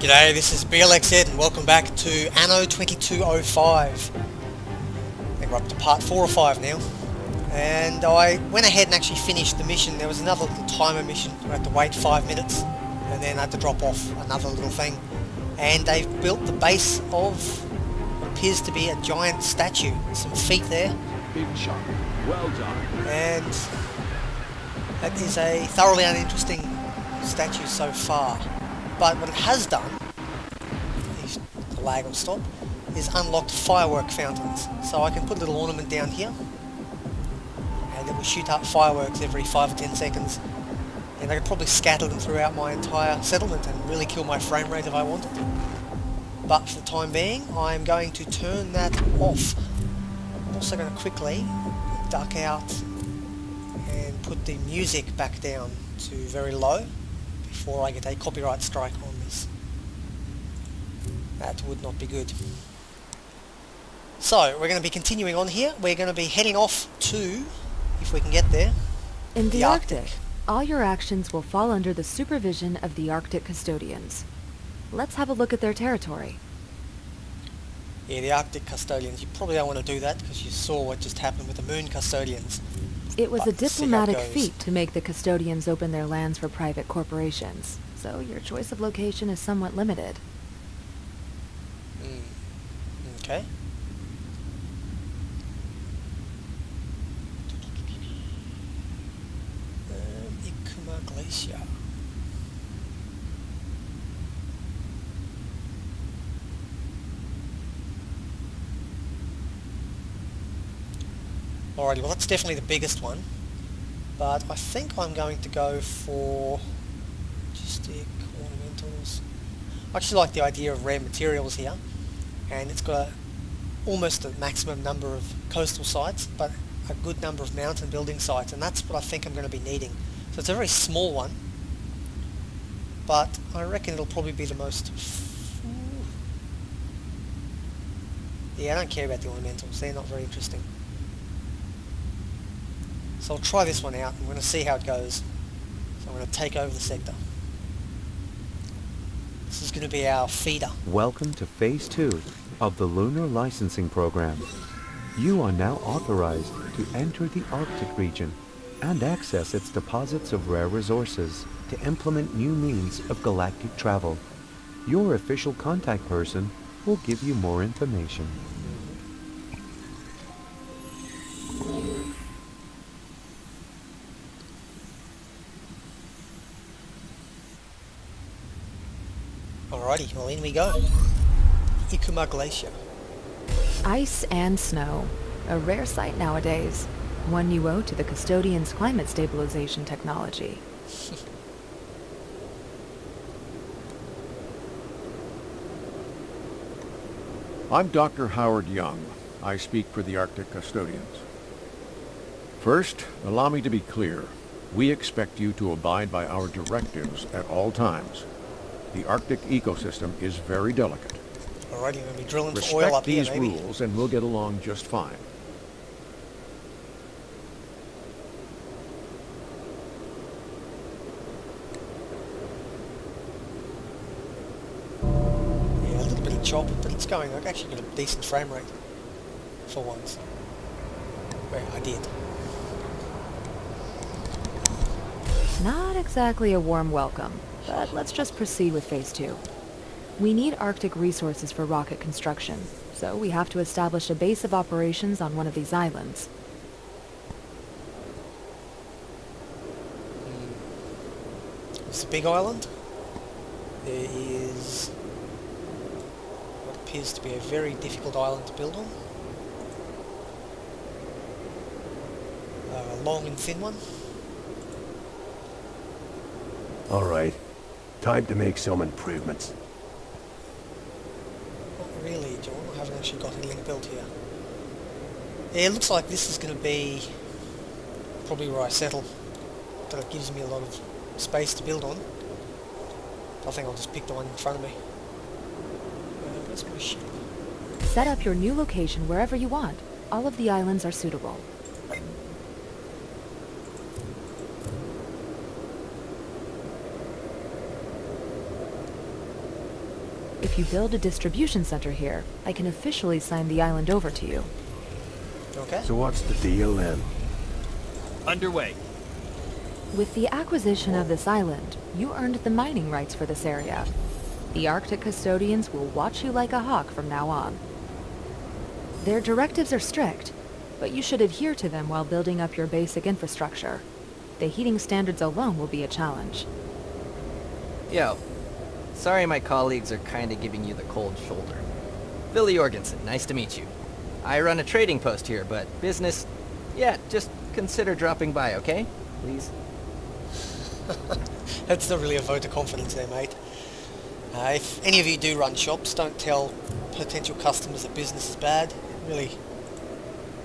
G'day, this is Blxz and welcome back to Anno 2205. I think we're up to part 4 or 5 now. And I went ahead and actually finished the mission. There was another little timer mission. I had to wait 5 minutes and then I had to drop off another little thing. And they've built the base of what appears to be a giant statue. Some feet there. Big shot. Well done. And that is a thoroughly uninteresting statue so far. But what it has done, if the lag will stop, is unlocked firework fountains. So I can put a little ornament down here, and it will shoot up fireworks every 5 or 10 seconds. And I could probably scatter them throughout my entire settlement and really kill my frame rate if I wanted. But for the time being, I'm going to turn that off. I'm also going to quickly duck out and put the music back down to very low before I get a copyright strike on this. That would not be good. So, we're going to be continuing on here. We're going to be heading off to, if we can get there, in the Arctic. All your actions will fall under the supervision of the Arctic custodians. Let's have a look at their territory. Yeah, the Arctic custodians. You probably don't want to do that because you saw what just happened with the moon custodians. It was a diplomatic feat to make the custodians open their lands for private corporations, so your choice of location is somewhat limited. Okay. Ikuma Glacier. Alrighty, well that's definitely the biggest one, but I think I'm going to go for logistic ornamentals. I actually like the idea of rare materials here, and it's got almost a maximum number of coastal sites, but a good number of mountain building sites, and that's what I think I'm going to be needing. So it's a very small one, but I reckon it'll probably be the most... Yeah, I don't care about the ornamentals, they're not very interesting. So I'll try this one out. I'm going to see how it goes. So I'm going to take over the sector. This is going to be our feeder. Welcome to Phase 2 of the Lunar Licensing Program. You are now authorized to enter the Arctic region and access its deposits of rare resources to implement new means of galactic travel. Your official contact person will give you more information. Alrighty, well in we go. Ikuma Glacier. Ice and snow. A rare sight nowadays. One you owe to the custodians' climate stabilization technology. I'm Dr. Howard Young. I speak for the Arctic custodians. First, allow me to be clear. We expect you to abide by our directives at all times. The Arctic ecosystem is very delicate. Alrighty, we're going to be drilling for oil up here, Respect these rules and we'll get along just fine. Yeah, a little bit of chop, but it's going. I've actually got a decent frame rate for once. Well, I did. Not exactly a warm welcome, but let's just proceed with Phase 2. We need Arctic resources for rocket construction, so we have to establish a base of operations on one of these islands. It's a big island. There is what appears to be a very difficult island to build on. A long and thin one. All right. Time to make some improvements. Not really, John. I haven't actually got anything built here. Yeah, it looks like this is going to be probably where I settle. But it gives me a lot of space to build on. I think I'll just pick the one in front of me. Where's my ship? Set up your new location wherever you want. All of the islands are suitable. If you build a distribution center here, I can officially sign the island over to you. Okay. So what's the deal then? Underway. With the acquisition of this island, you earned the mining rights for this area. The Arctic custodians will watch you like a hawk from now on. Their directives are strict, but you should adhere to them while building up your basic infrastructure. The heating standards alone will be a challenge. Yo. Sorry my colleagues are kinda giving you the cold shoulder. Billy Jorgensen, nice to meet you. I run a trading post here, but business... Yeah, just consider dropping by, okay? Please? That's not really a vote of confidence there, mate. If any of you do run shops, don't tell potential customers that business is bad. It really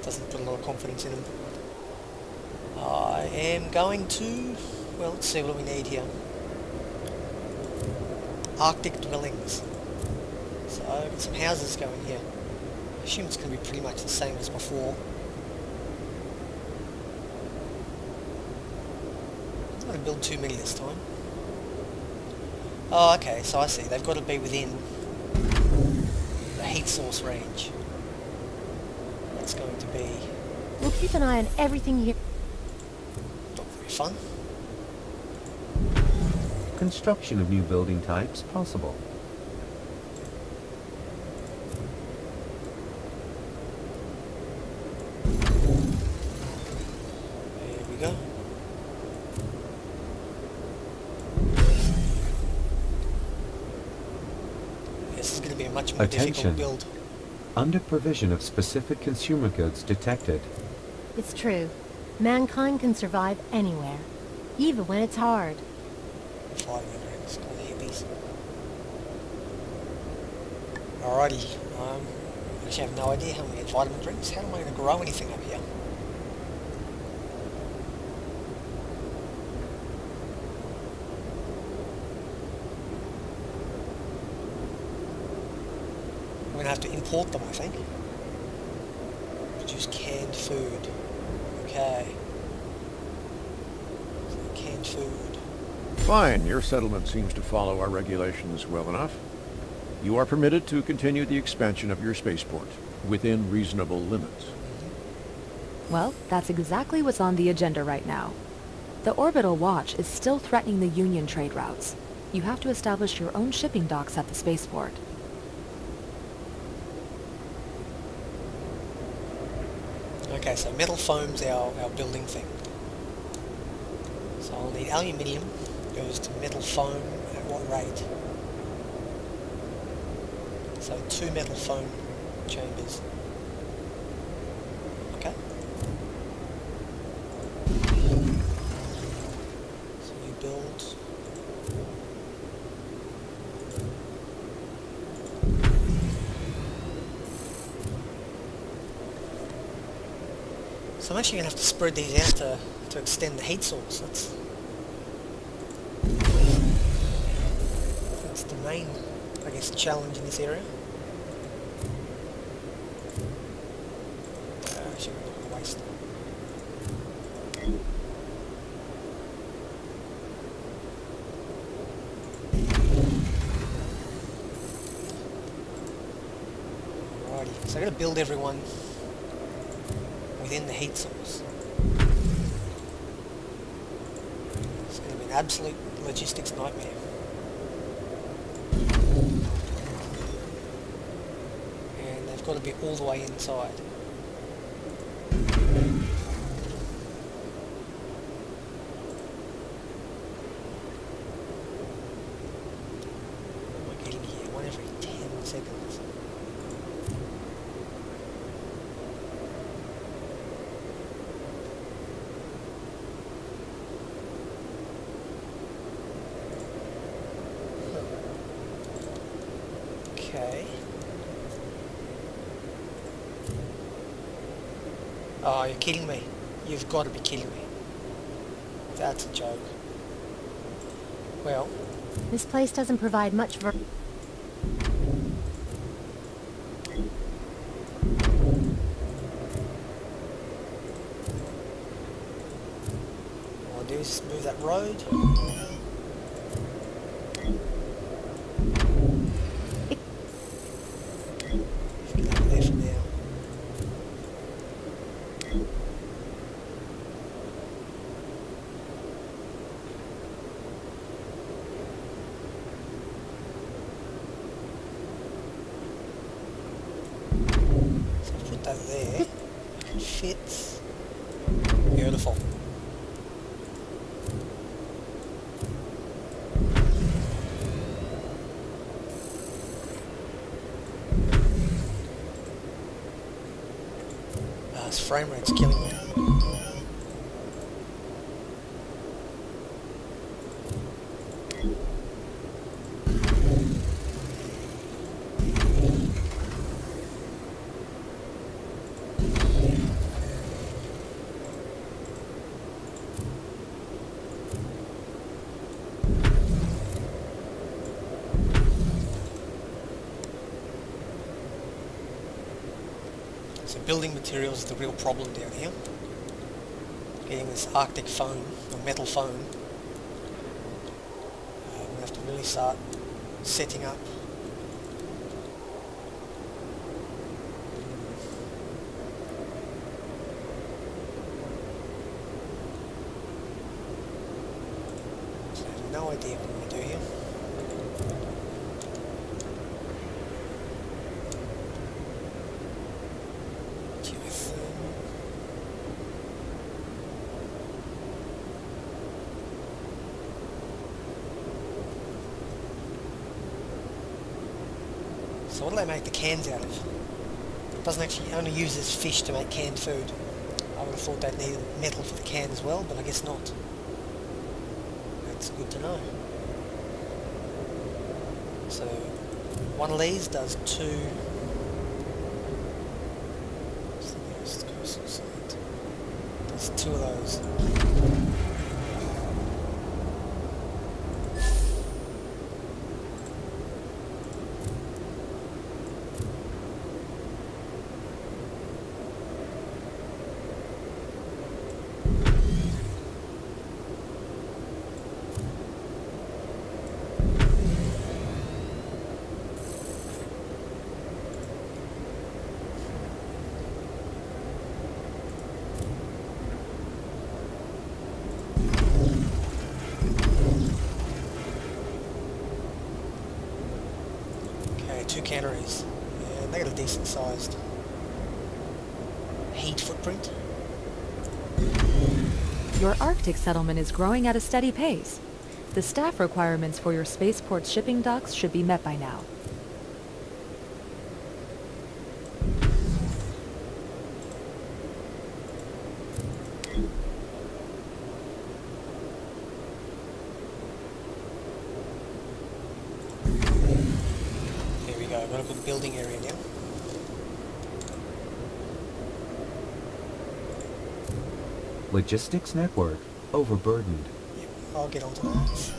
doesn't put a lot of confidence in them. I am going to... Well, let's see what we need here. Arctic dwellings. So I've got some houses going here. I assume it's going to be pretty much the same as before. I'm going to build too many this time. Oh, okay, so I see. They've got to be within the heat source range. That's going to be We'll keep an eye on everything here. not very fun. Construction of new building types possible. There we go. This is going to be a much more Attention. difficult build. Under provision of specific consumer goods detected. It's true. Mankind can survive anywhere, even when it's hard. Fighting against all the hippies. Alrighty. Actually, I have no idea how I'm going to get vitamin drinks. How am I going to grow anything up here? I'm going to have to import them, I think. Produce canned food. Okay. So canned food. Fine, your settlement seems to follow our regulations well enough. You are permitted to continue the expansion of your spaceport within reasonable limits. Well, that's exactly what's on the agenda right now. The Orbital Watch is still threatening the Union trade routes. You have to establish your own shipping docks at the spaceport. Okay, so metal foam's our building thing. So I'll need aluminium, goes to metal foam at what rate? So 2 metal foam chambers. Okay. So you build... So I'm actually going to have to spread these out to extend the heat source. That's the main, I guess, challenge in this area. Actually, we're not going to waste it. Alrighty, so I've got to build everyone within the heat source. It's going to be an absolute logistics nightmare. And they've got to be all the way inside. What am I getting here? One every 10 seconds. Okay. Oh, you're kidding me. You've got to be kidding me. That's a joke. Well, This place doesn't provide much for... all I'll do is move that road. fits. Beautiful. This frame rate's killing me. So building materials is the real problem down here. Getting this Arctic foam, or metal foam. We have to really start setting up. So I have no idea what I'm going to do here. So what do they make the cans out of? It doesn't actually only uses fish to make canned food. I would have thought that needed metal for the can as well, but I guess not. That's good to know. So one of these does two. What's the nearest coastal site? Does two of those. Two canneries, and they got a decent sized heat footprint. Your Arctic settlement is growing at a steady pace. The staff requirements for your spaceport's shipping docks should be met by now. I've got a good building area now. Logistics network overburdened. Yep, I'll get onto that.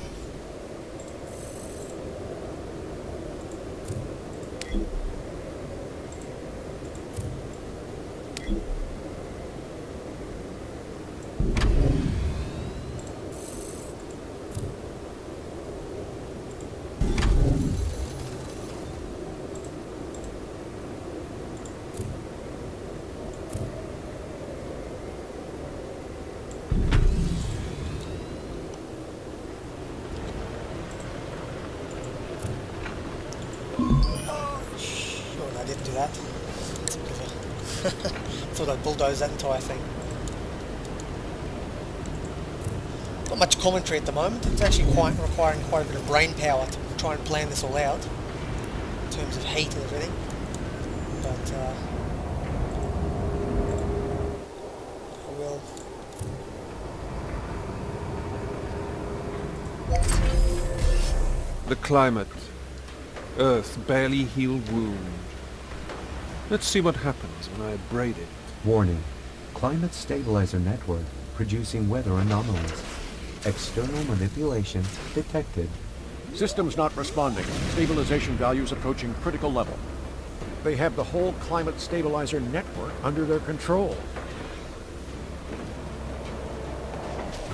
I didn't do that. It's a bit of a thought I'd bulldoze that entire thing. Not much commentary at the moment. It's actually requiring quite a bit of brain power to try and plan this all out in terms of heat and everything. But I will. The climate. Earth's barely healed wound. Let's see what happens when I braid it. Warning. Climate stabilizer network producing weather anomalies. External manipulation detected. Systems not responding. Stabilization values approaching critical level. They have the whole climate stabilizer network under their control.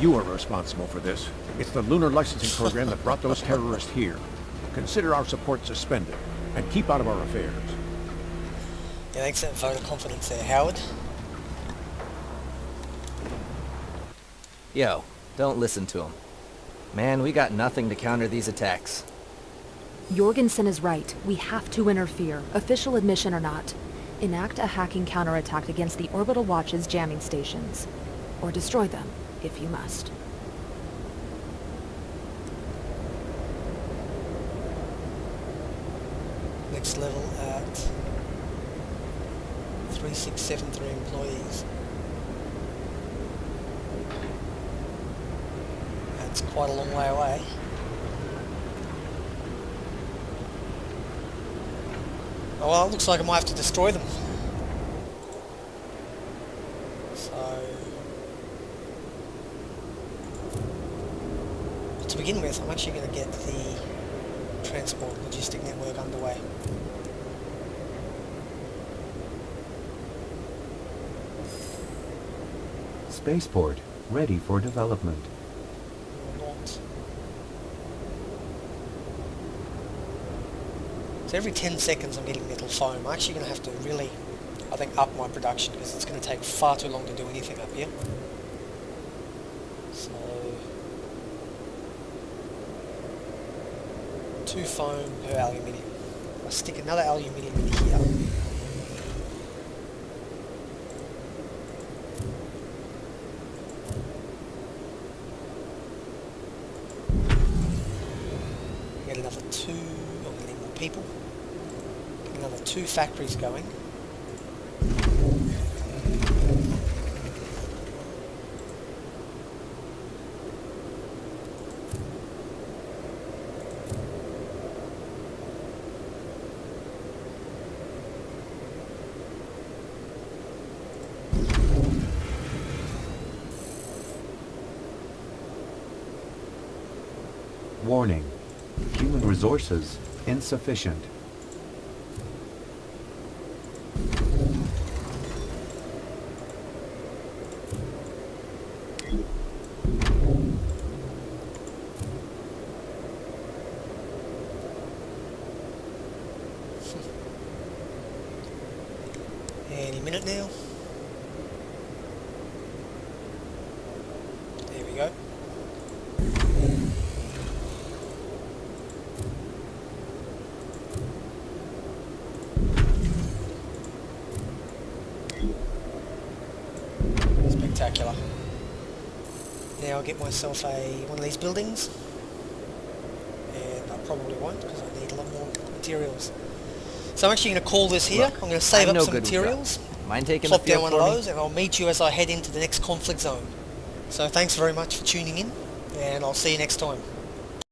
You are responsible for this. It's the lunar licensing program that brought those terrorists here. Consider our support suspended, and keep out of our affairs. Yeah, thanks for that vote of confidence there, Howard. Yo, don't listen to him. Man, we got nothing to counter these attacks. Jorgensen is right. We have to interfere, official admission or not. Enact a hacking counterattack against the Orbital Watch's jamming stations. Or destroy them, if you must. Next level at 3673 employees. That's quite a long way away. Oh well, it looks like I might have to destroy them. So, to begin with, I'm actually going to get the transport logistic network underway. Spaceport, ready for development. Or not. So every 10 seconds I'm getting metal foam. I'm actually going to have to really, I think, up my production because it's going to take far too long to do anything up here. So, 2 foam per aluminium. I'll stick another aluminium in here. Get another 2, I'm going to need more people. Get another 2 factories going. Warning. Human resources insufficient. Any minute now. There we go. Spectacular. Now I'll get myself one of these buildings, and I probably won't because I need a lot more materials. So I'm actually going to call this here. Look, I'm going to save I'm up no some good with materials, Mind taking the plop down field one for of me? those, and I'll meet you as I head into the next conflict zone. So thanks very much for tuning in, and I'll see you next time.